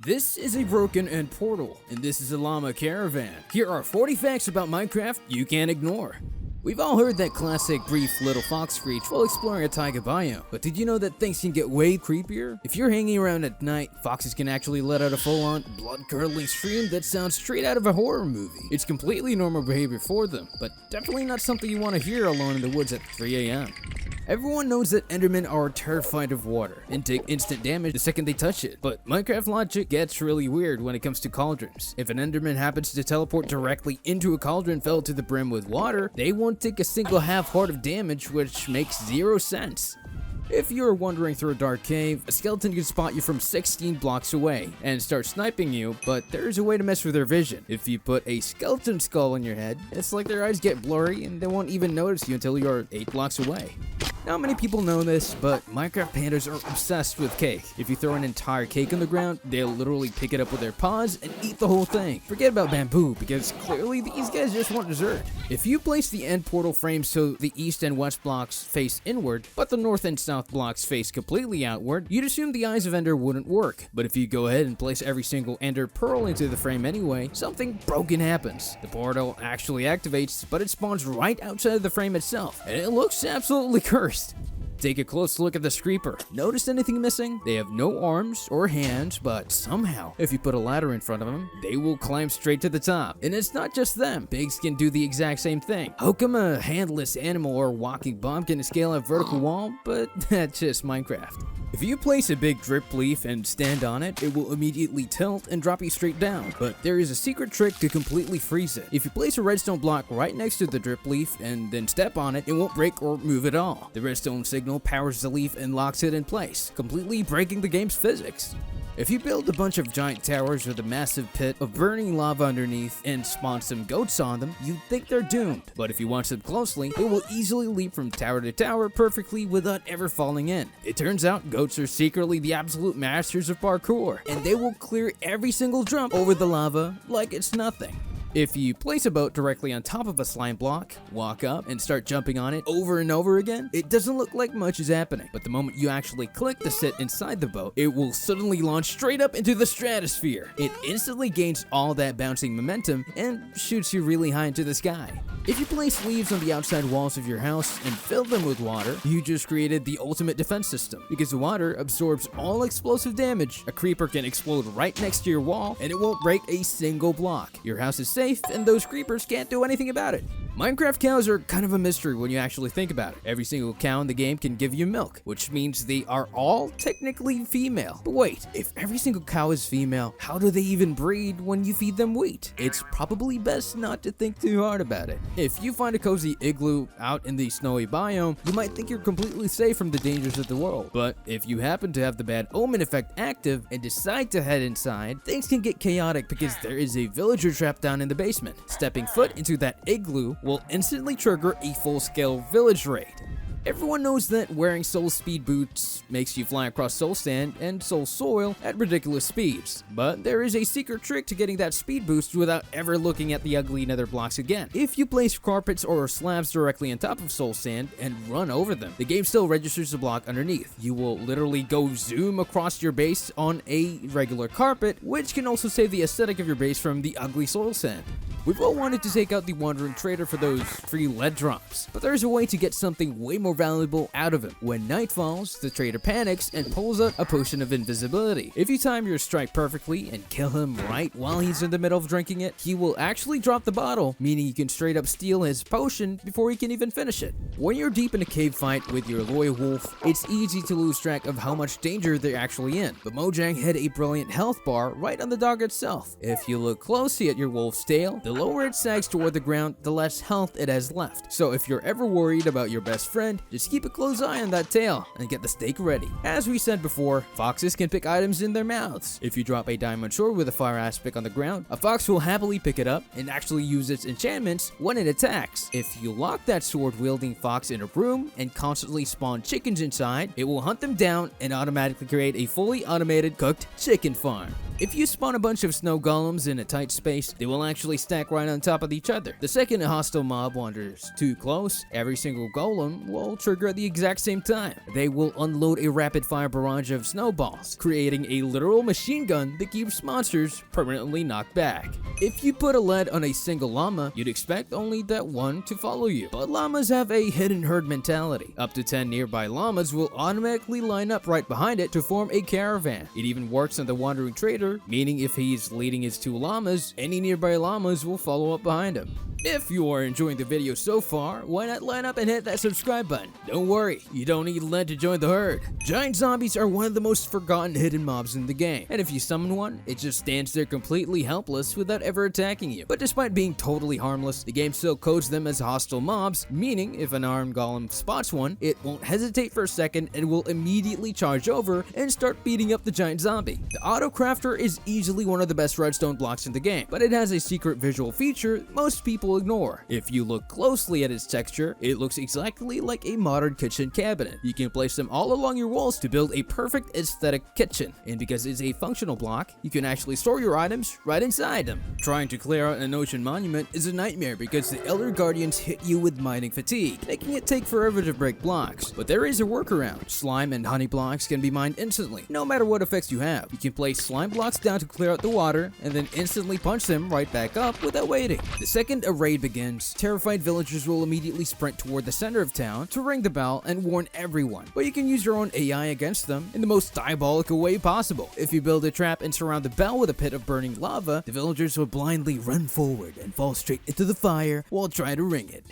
This is a broken end portal, and this is a llama caravan. Here are 40 facts about Minecraft you can't ignore. We've all heard that classic brief little fox screech while exploring a taiga biome, but did you know that things can get way creepier? If you're hanging around at night, foxes can actually let out a full-on, blood-curdling scream that sounds straight out of a horror movie. It's completely normal behavior for them, but definitely not something you want to hear alone in the woods at 3 a.m. Everyone knows that Endermen are terrified of water and take instant damage the second they touch it, but Minecraft logic gets really weird when it comes to cauldrons. If an Enderman happens to teleport directly into a cauldron filled to the brim with water, they won't take a single half heart of damage, which makes zero sense. If you're wandering through a dark cave, a skeleton can spot you from 16 blocks away and start sniping you, but there's a way to mess with their vision. If you put a skeleton skull in your head, it's like their eyes get blurry and they won't even notice you until you're 8 blocks away. Not many people know this, but Minecraft pandas are obsessed with cake. If you throw an entire cake on the ground, they'll literally pick it up with their paws and eat the whole thing. Forget about bamboo, because clearly these guys just want dessert. If you place the end portal frame so the east and west blocks face inward, but the north and south blocks face completely outward, you'd assume the eyes of Ender wouldn't work. But if you go ahead and place every single Ender pearl into the frame anyway, something broken happens. The portal actually activates, but it spawns right outside of the frame itself, and it looks absolutely cursed. Take a close look at the Screeper. Notice anything missing? They have no arms or hands, but somehow, if you put a ladder in front of them, they will climb straight to the top. And it's not just them. Pigs can do the exact same thing. How come a handless animal or walking bomb can scale a vertical wall? But that's just Minecraft. If you place a big drip leaf and stand on it, it will immediately tilt and drop you straight down. But there is a secret trick to completely freeze it. If you place a redstone block right next to the drip leaf and then step on it, it won't break or move at all. The redstone signal powers the leaf and locks it in place, completely breaking the game's physics. If you build a bunch of giant towers with a massive pit of burning lava underneath and spawn some goats on them, you'd think they're doomed. But if you watch them closely, they will easily leap from tower to tower perfectly without ever falling in. It turns out goats are secretly the absolute masters of parkour, and they will clear every single jump over the lava like it's nothing. If you place a boat directly on top of a slime block, walk up, and start jumping on it over and over again, it doesn't look like much is happening. But the moment you actually click to sit inside the boat, it will suddenly launch straight up into the stratosphere. It instantly gains all that bouncing momentum and shoots you really high into the sky. If you place leaves on the outside walls of your house and fill them with water, you just created the ultimate defense system. Because the water absorbs all explosive damage, a creeper can explode right next to your wall and it won't break a single block. Your house is safe and those creepers can't do anything about it. Minecraft cows are kind of a mystery when you actually think about it. Every single cow in the game can give you milk, which means they are all technically female. But wait, if every single cow is female, how do they even breed when you feed them wheat? It's probably best not to think too hard about it. If you find a cozy igloo out in the snowy biome, you might think you're completely safe from the dangers of the world. But if you happen to have the bad omen effect active and decide to head inside, things can get chaotic because there is a villager trapped down in the basement. Stepping foot into that igloo will instantly trigger a full-scale village raid. Everyone knows that wearing soul speed boots makes you fly across soul sand and soul soil at ridiculous speeds, but there is a secret trick to getting that speed boost without ever looking at the ugly nether blocks again. If you place carpets or slabs directly on top of soul sand and run over them, the game still registers the block underneath. You will literally go zoom across your base on a regular carpet, which can also save the aesthetic of your base from the ugly soil sand. We've all wanted to take out the wandering trader for those free lead drops, but there's a way to get something way more valuable out of him. When night falls, the trader panics and pulls out a potion of invisibility. If you time your strike perfectly and kill him right while he's in the middle of drinking it, he will actually drop the bottle, meaning you can straight up steal his potion before he can even finish it. When you're deep in a cave fight with your loyal wolf, it's easy to lose track of how much danger they're actually in, but Mojang had a brilliant health bar right on the dog itself. If you look closely at your wolf's tail, the lower it sags toward the ground, the less health it has left. So if you're ever worried about your best friend, just keep a close eye on that tail and get the steak ready. As we said before, foxes can pick items in their mouths. If you drop a diamond sword with a fire aspect on the ground, a fox will happily pick it up and actually use its enchantments when it attacks. If you lock that sword-wielding fox in a room and constantly spawn chickens inside, it will hunt them down and automatically create a fully automated cooked chicken farm. If you spawn a bunch of snow golems in a tight space, they will actually stack smack right on top of each other. The second a hostile mob wanders too close, every single golem will trigger at the exact same time. They will unload a rapid-fire barrage of snowballs, creating a literal machine gun that keeps monsters permanently knocked back. If you put a lead on a single llama, you'd expect only that one to follow you. But llamas have a hidden herd mentality. Up to 10 nearby llamas will automatically line up right behind it to form a caravan. It even works on the wandering trader, meaning if he's leading his 2 llamas, any nearby llamas will follow up behind him. If you are enjoying the video so far, why not line up and hit that subscribe button? Don't worry, you don't need lead to join the herd. Giant zombies are one of the most forgotten hidden mobs in the game, and if you summon one, it just stands there completely helpless without ever attacking you. But despite being totally harmless, the game still codes them as hostile mobs, meaning if an armed golem spots one, it won't hesitate for a second and will immediately charge over and start beating up the giant zombie. The auto crafter is easily one of the best redstone blocks in the game, but it has a secret visual feature most people ignore. If you look closely at its texture, it looks exactly like a modern kitchen cabinet. You can place them all along your walls to build a perfect aesthetic kitchen, and because it's a functional block, you can actually store your items right inside them. Trying to clear out an ocean monument is a nightmare because the Elder Guardians hit you with mining fatigue, making it take forever to break blocks. But there is a workaround. Slime and honey blocks can be mined instantly, no matter what effects you have. You can place slime blocks down to clear out the water, and then instantly punch them right back up without waiting. The second a raid begins, terrified villagers will immediately sprint toward the center of town to ring the bell and warn everyone. But you can use your own AI against them in the most diabolical way possible. If you build a trap and surround the bell with a pit of burning lava, the villagers will blindly run forward and fall straight into the fire while trying to ring it.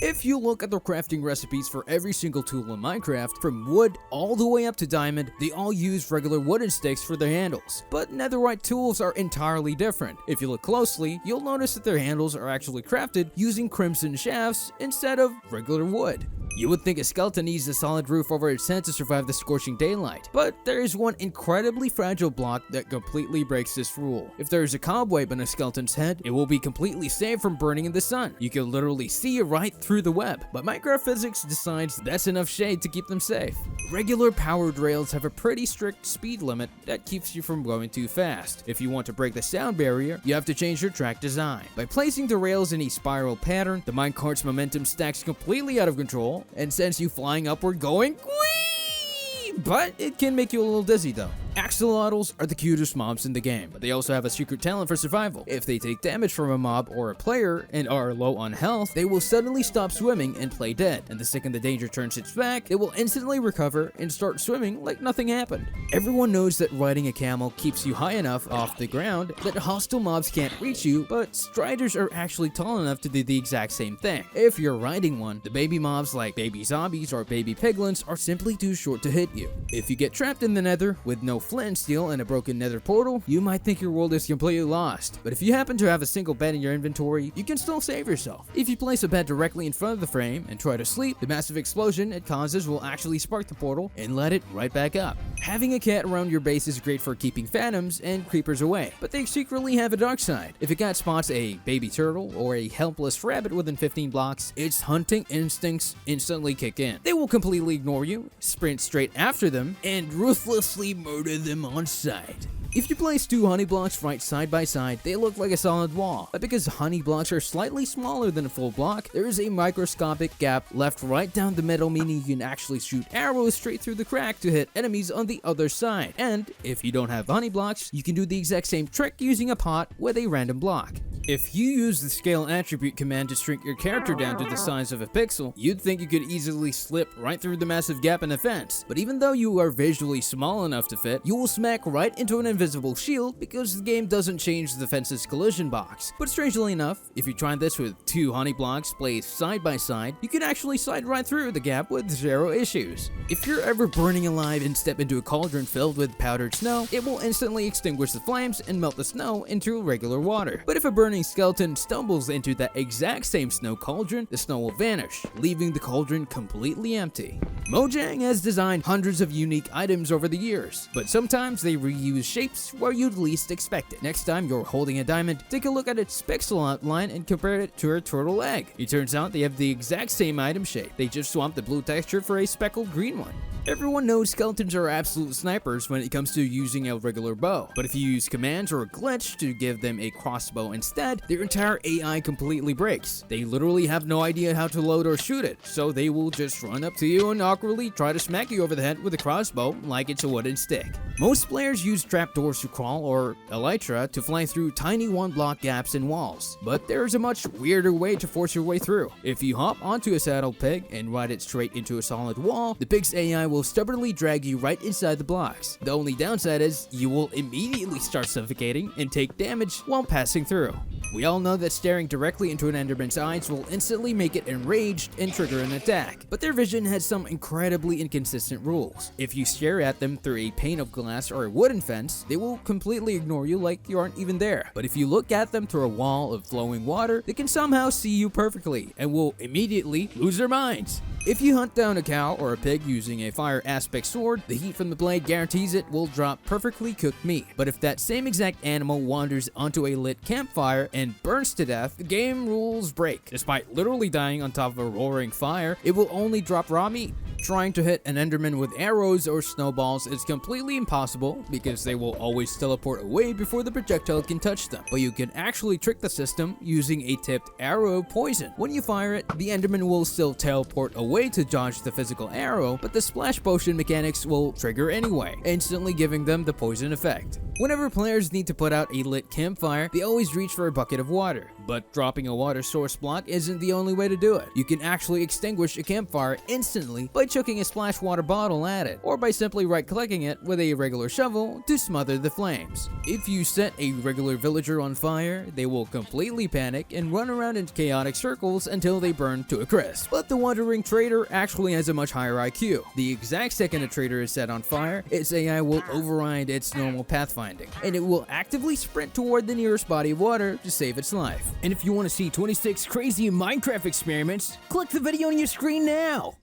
If you look at the crafting recipes for every single tool in Minecraft, from wood all the way up to diamond, they all use regular wooden sticks for their handles. But netherite tools are entirely different. If you look closely, you'll notice that their handles are actually crafted using crimson shafts instead of regular wood. You would think a skeleton needs a solid roof over its head to survive the scorching daylight, but there is one incredibly fragile block that completely breaks this rule. If there is a cobweb in a skeleton's head, it will be completely safe from burning in the sun. You can literally see it right through the web, but Minecraft physics decides that's enough shade to keep them safe. Regular powered rails have a pretty strict speed limit that keeps you from going too fast. If you want to break the sound barrier, you have to change your track design. By placing the rails in a spiral pattern, the minecart's momentum stacks completely out of control and sends you flying upward going whee! But it can make you a little dizzy though. Axolotls are the cutest mobs in the game, but they also have a secret talent for survival. If they take damage from a mob or a player and are low on health, they will suddenly stop swimming and play dead. And the second the danger turns its back, it will instantly recover and start swimming like nothing happened. Everyone knows that riding a camel keeps you high enough off the ground that hostile mobs can't reach you, but striders are actually tall enough to do the exact same thing. If you're riding one, the baby mobs like baby zombies or baby piglins are simply too short to hit you. If you get trapped in the nether with no flint and steel and a broken nether portal, you might think your world is completely lost. But if you happen to have a single bed in your inventory, you can still save yourself. If you place a bed directly in front of the frame and try to sleep, the massive explosion it causes will actually spark the portal and let it right back up. Having a cat around your base is great for keeping phantoms and creepers away, but they secretly have a dark side. If a cat spots a baby turtle or a helpless rabbit within 15 blocks, its hunting instincts instantly kick in. They will completely ignore you, sprint straight after them, and ruthlessly murder them on sight. If you place 2 honey blocks right side by side, they look like a solid wall. But because honey blocks are slightly smaller than a full block, there is a microscopic gap left right down the middle, meaning you can actually shoot arrows straight through the crack to hit enemies on the other side. And if you don't have honey blocks, you can do the exact same trick using a pot with a random block. If you use the scale attribute command to shrink your character down to the size of a pixel, you'd think you could easily slip right through the massive gap in the fence. But even though you are visually small enough to fit, you will smack right into an invisible shield because the game doesn't change the fence's collision box. But strangely enough, if you try this with 2 honey blocks placed side by side, you can actually slide right through the gap with 0 issues. If you're ever burning alive and step into a cauldron filled with powdered snow, it will instantly extinguish the flames and melt the snow into regular water. But if a burning returning skeleton stumbles into that exact same snow cauldron, the snow will vanish, leaving the cauldron completely empty. Mojang has designed hundreds of unique items over the years, but sometimes they reuse shapes where you'd least expect it. Next time you're holding a diamond, take a look at its pixel outline and compare it to a turtle egg. It turns out they have the exact same item shape, they just swapped the blue texture for a speckled green one. Everyone knows skeletons are absolute snipers when it comes to using a regular bow, but if you use commands or a glitch to give them a crossbow instead, their entire AI completely breaks. They literally have no idea how to load or shoot it, so they will just run up to you and awkwardly try to smack you over the head with a crossbow like it's a wooden stick. Most players use trapdoors to crawl or elytra to fly through tiny one-block gaps in walls, but there's a much weirder way to force your way through. If you hop onto a saddled pig and ride it straight into a solid wall, the pig's AI will stubbornly drag you right inside the blocks. The only downside is you will immediately start suffocating and take damage while passing through. We all know that staring directly into an Enderman's eyes will instantly make it enraged and trigger an attack, but their vision has some incredibly inconsistent rules. If you stare at them through a pane of glass or a wooden fence, they will completely ignore you like you aren't even there. But if you look at them through a wall of flowing water, they can somehow see you perfectly and will immediately lose their minds. If you hunt down a cow or a pig using a fire aspect sword, the heat from the blade guarantees it will drop perfectly cooked meat. But if that same exact animal wanders onto a lit campfire and burns to death, the game rules break. Despite literally dying on top of a roaring fire, it will only drop raw meat. Trying to hit an Enderman with arrows or snowballs is completely impossible because they will always teleport away before the projectile can touch them. But you can actually trick the system using a tipped arrow poison. When you fire it, the Enderman will still teleport away to dodge the physical arrow, but the splash potion mechanics will trigger anyway, instantly giving them the poison effect. Whenever players need to put out a lit campfire, they always reach for a bucket of water. But dropping a water source block isn't the only way to do it. You can actually extinguish a campfire instantly by chucking a splash water bottle at it, or by simply right-clicking it with a regular shovel to smother the flames. If you set a regular villager on fire, they will completely panic and run around in chaotic circles until they burn to a crisp. But the wandering trader actually has a much higher IQ. The exact second a trader is set on fire, its AI will override its normal pathfinding, and it will actively sprint toward the nearest body of water to save its life. And if you want to see 26 crazy Minecraft experiments, click the video on your screen now!